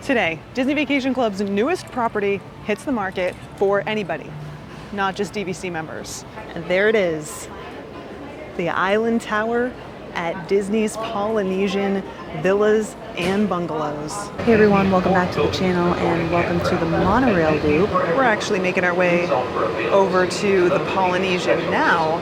Today, Disney Vacation Club's newest property hits the market for anybody, not just DVC members. And there it is, the Island Tower at Disney's Polynesian Villas and Bungalows. Hey everyone, welcome back to the channel and welcome to the monorail loop. We're actually making our way over to the Polynesian now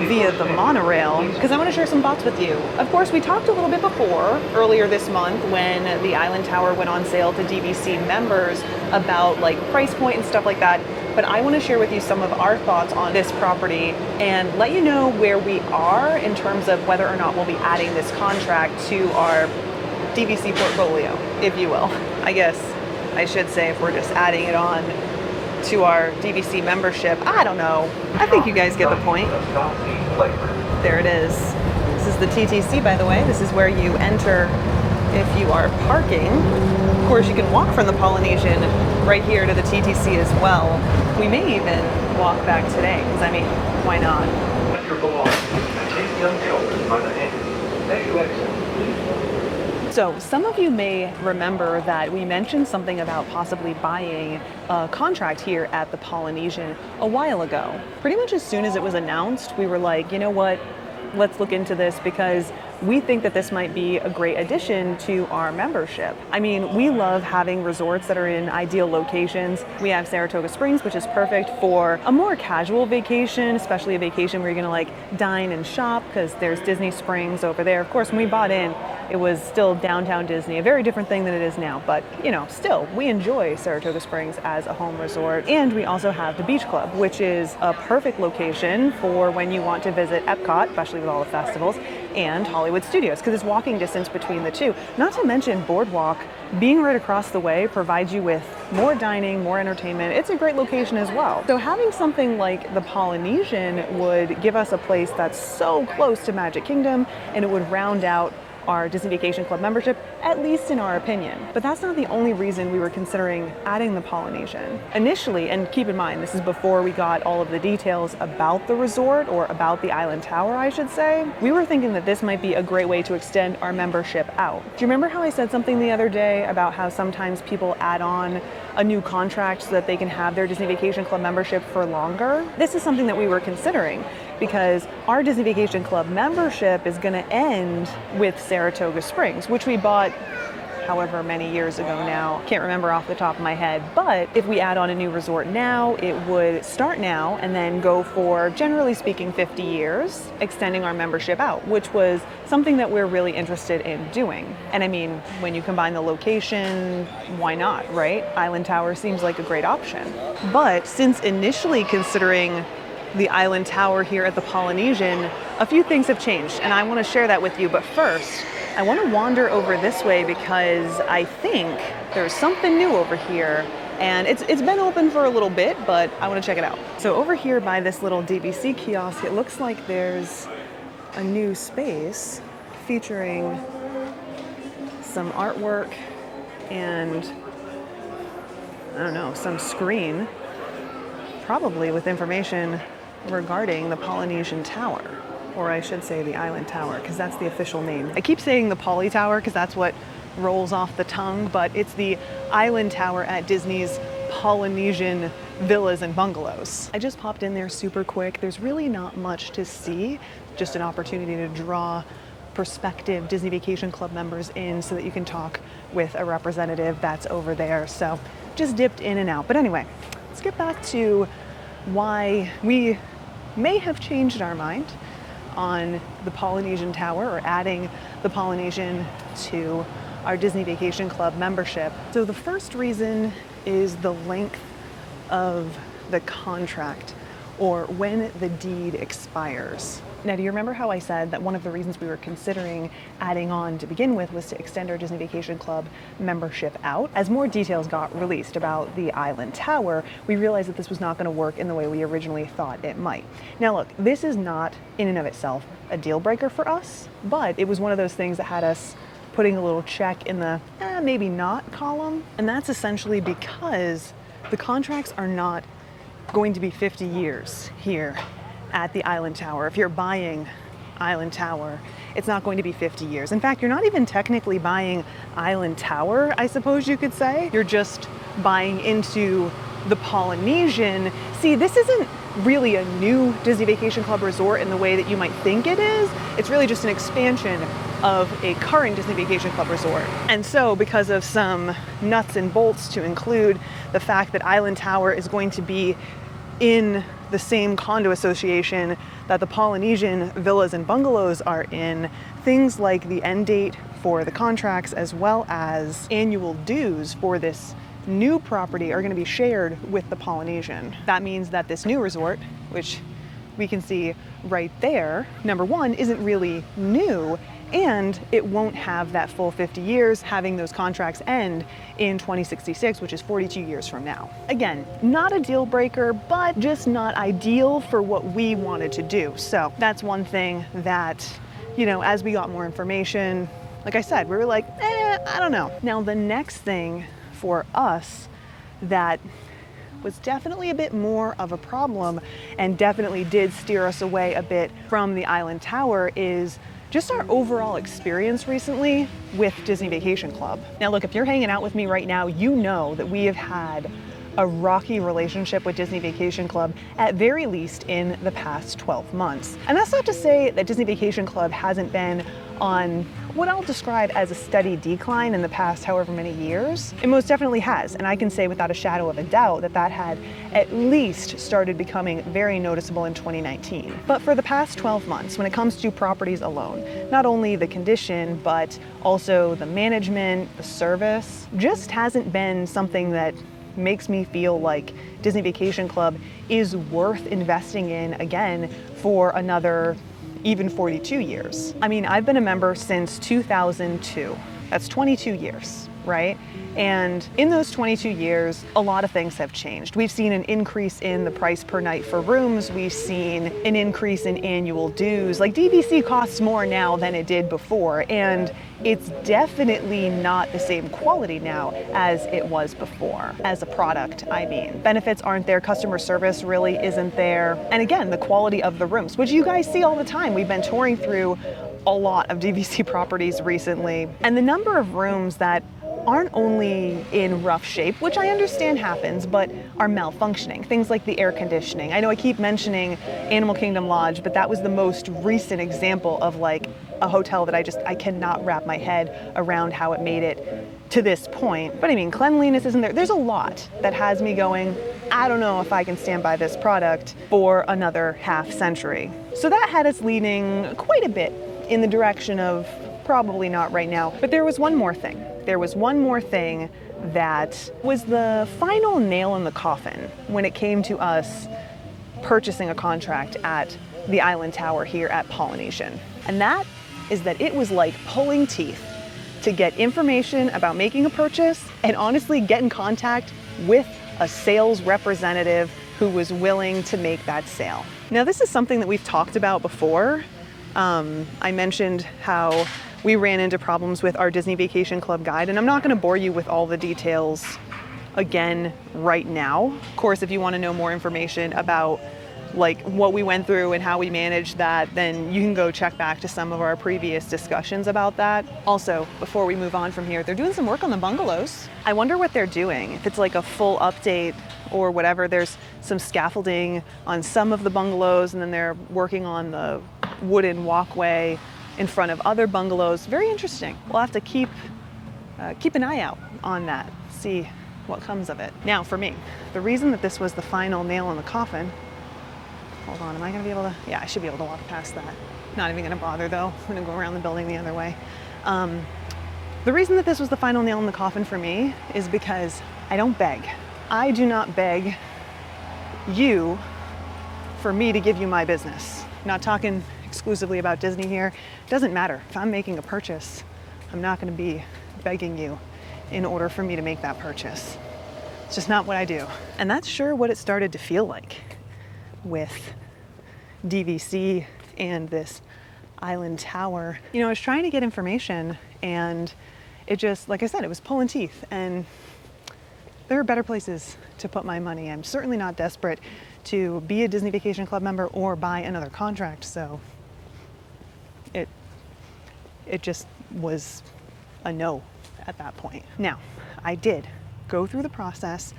via the monorail because I want to share some thoughts with you. Of course, we talked a little bit before, earlier this month, when the Island Tower went on sale to DVC members about like price point and stuff like that. But I want to share with you some of our thoughts on this property and let you know where we are in terms of whether or not we'll be adding this contract to our DVC portfolio, if you will. I guess I should say if we're just adding it on to our DVC membership. I don't know. I think you guys get the point. There it is. This is the TTC, by the way. This is where you enter if you are parking. Of course, you can walk from the Polynesian right here to the TTC as well. We may even walk back today, because I mean, why not? Your belongings and take young children by the hand. As you exit, so some of you may remember that we mentioned something about possibly buying a contract here at the Polynesian a while ago. Pretty much as soon as it was announced, we were like, you know what, let's look into this because we think that this might be a great addition to our membership. I mean, we love having resorts that are in ideal locations. We have Saratoga Springs, which is perfect for a more casual vacation, especially a vacation where you're gonna like dine and shop because there's Disney Springs over there. Of course, when we bought in, it was still downtown Disney, a very different thing than it is now, but you know, still, we enjoy Saratoga Springs as a home resort. And we also have the Beach Club, which is a perfect location for when you want to visit Epcot, especially with all the festivals, and Hollywood Studios, because it's walking distance between the two. Not to mention Boardwalk, being right across the way, provides you with more dining, more entertainment. It's a great location as well. So having something like the Polynesian would give us a place that's so close to Magic Kingdom, and it would round out our Disney Vacation Club membership, at least in our opinion. But that's not the only reason we were considering adding the Polynesian. Initially, and keep in mind, this is before we got all of the details about the resort, or about the Island Tower, I should say, we were thinking that this might be a great way to extend our membership out. Do you remember how I said something the other day about how sometimes people add on a new contract so that they can have their Disney Vacation Club membership for longer? This is something that we were considering because our Disney Vacation Club membership is going to end with Saratoga Springs, which we bought however many years ago now. Can't remember off the top of my head, but if we add on a new resort now, it would start now and then go for, generally speaking, 50 years, extending our membership out, which was something that we're really interested in doing. And I mean, when you combine the location, why not, right? Island Tower seems like a great option. But since initially considering the Island Tower here at the Polynesian, a few things have changed, and I want to share that with you. But first, I want to wander over this way because I think there's something new over here, and it's been open for a little bit, but I want to check it out. So over here by this little DVC kiosk, it looks like there's a new space featuring some artwork and, I don't know, some screen, probably with information regarding the Polynesian Tower, or I should say the Island Tower, because that's the official name. I keep saying the Poly Tower because that's what rolls off the tongue, but it's the Island Tower at Disney's Polynesian Villas and Bungalows. I just popped in there super quick. There's really not much to see, just an opportunity to draw prospective Disney Vacation Club members in so that you can talk with a representative that's over there. So just dipped in and out. But anyway, let's get back to why we may have changed our mind on the Polynesian Tower, or adding the Polynesian to our Disney Vacation Club membership. So the first reason is the length of the contract, or when the deed expires. Now, do you remember how I said that one of the reasons we were considering adding on to begin with was to extend our Disney Vacation Club membership out? As more details got released about the Island Tower, we realized that this was not going to work in the way we originally thought it might. Now look, this is not in and of itself a deal breaker for us, but it was one of those things that had us putting a little check in the maybe not column. And that's essentially because the contracts are not going to be 50 years here at the Island Tower. If you're buying Island Tower, it's not going to be 50 years. In fact, you're not even technically buying Island Tower, I suppose you could say. You're just buying into the Polynesian. See, this isn't really a new Disney Vacation Club resort in the way that you might think it is. It's really just an expansion of a current Disney Vacation Club resort. And so because of some nuts and bolts to include the fact that Island Tower is going to be in the same condo association that the Polynesian villas and bungalows are in, things like the end date for the contracts as well as annual dues for this new property are going to be shared with the Polynesian. That means that this new resort, which we can see right there, number one, isn't really new, and it won't have that full 50 years, having those contracts end in 2066, which is 42 years from now. Again, not a deal breaker, but just not ideal for what we wanted to do. So that's one thing that, you know, as we got more information, like I said, we were like, I don't know. Now, the next thing for us that was definitely a bit more of a problem and definitely did steer us away a bit from the Island Tower is just our overall experience recently with Disney Vacation Club. Now look, if you're hanging out with me right now, you know that we have had a rocky relationship with Disney Vacation Club, at very least in the past 12 months. And that's not to say that Disney Vacation Club hasn't been on what I'll describe as a steady decline in the past however many years. It most definitely has, and I can say without a shadow of a doubt that that had at least started becoming very noticeable in 2019. But for the past 12 months, when it comes to properties alone, not only the condition, but also the management, the service, just hasn't been something that makes me feel like Disney Vacation Club is worth investing in again for another even 42 years. I mean, I've been a member since 2002. That's 22 years, right? And in those 22 years, a lot of things have changed. We've seen an increase in the price per night for rooms. We've seen an increase in annual dues. Like, DVC costs more now than it did before, and it's definitely not the same quality now as it was before. As a product, I mean. Benefits aren't there, customer service really isn't there. And again, the quality of the rooms, which you guys see all the time. We've been touring through a lot of DVC properties recently, and the number of rooms that aren't only in rough shape, which I understand happens, but are malfunctioning. Things like the air conditioning. I know I keep mentioning Animal Kingdom Lodge, but that was the most recent example of like a hotel that I cannot wrap my head around how it made it to this point. But I mean, cleanliness isn't there. There's a lot that has me going, I don't know if I can stand by this product for another half century. So that had us leaning quite a bit in the direction of probably not right now. But there was one more thing. There was one more thing that was the final nail in the coffin when it came to us purchasing a contract at the Island Tower here at Polynesian. And that is that it was like pulling teeth to get information about making a purchase and honestly get in contact with a sales representative who was willing to make that sale. Now, this is something that we've talked about before. I mentioned how we ran into problems with our Disney Vacation Club guide, and I'm not going to bore you with all the details again right now. Of course, if you want to know more information about like what we went through and how we managed that, then you can go check back to some of our previous discussions about that. Also, before we move on from here, they're doing some work on the bungalows. I wonder what they're doing, if it's like a full update or whatever. There's some scaffolding on some of the bungalows, and then they're working on the wooden walkway in front of other bungalows. Very interesting. We'll have to keep an eye out on that, see what comes of it. Now, for me, the reason that this was the final nail in the coffin, hold on, am I gonna be able to? Yeah, I should be able to walk past that. Not even gonna bother though. I'm gonna go around the building the other way. The reason that this was the final nail in the coffin for me is because I don't beg. I do not beg you for me to give you my business. I'm not talking exclusively about Disney here. It doesn't matter. If I'm making a purchase, I'm not going to be begging you in order for me to make that purchase. It's just not what I do. And that's sure what it started to feel like with DVC and this Island Tower. You know, I was trying to get information, and it just, like I said, it was pulling teeth, and there are better places to put my money. I'm certainly not desperate to be a Disney Vacation Club member or buy another contract, so it just was a no at that point. Now, I did go through the process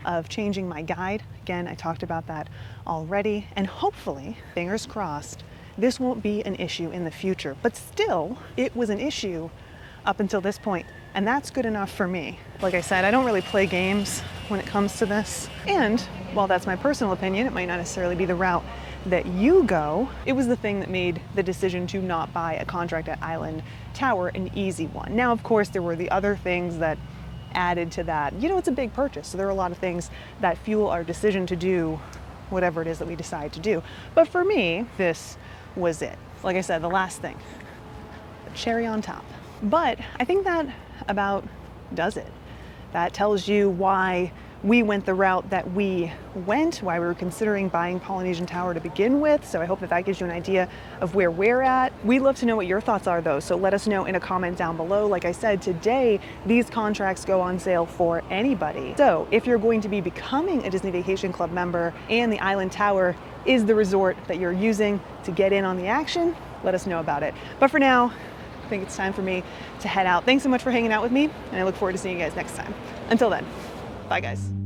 of changing my guide. Again, I talked about that already, and hopefully, fingers crossed, this won't be an issue in the future. But still, it was an issue up until this point, and that's good enough for me. Like I said, I don't really play games when it comes to this, and while that's my personal opinion, it might not necessarily be the route that you go. It was the thing that made the decision to not buy a contract at Island Tower an easy one. Now, of course, there were the other things that added to that. You know, it's a big purchase, so there are a lot of things that fuel our decision to do whatever it is that we decide to do. But for me, this was it. Like I said, the last thing, the cherry on top. But I think that about does it. That tells you why we went the route that we went, why we were considering buying Polynesian Tower to begin with. So I hope that that gives you an idea of where we're at. We'd love to know what your thoughts are though, so let us know in a comment down below. Like I said, today, these contracts go on sale for anybody. So if you're going to be becoming a Disney Vacation Club member and the Island Tower is the resort that you're using to get in on the action, let us know about it. But for now, I think it's time for me to head out. Thanks so much for hanging out with me, and I look forward to seeing you guys next time. Until then, bye guys.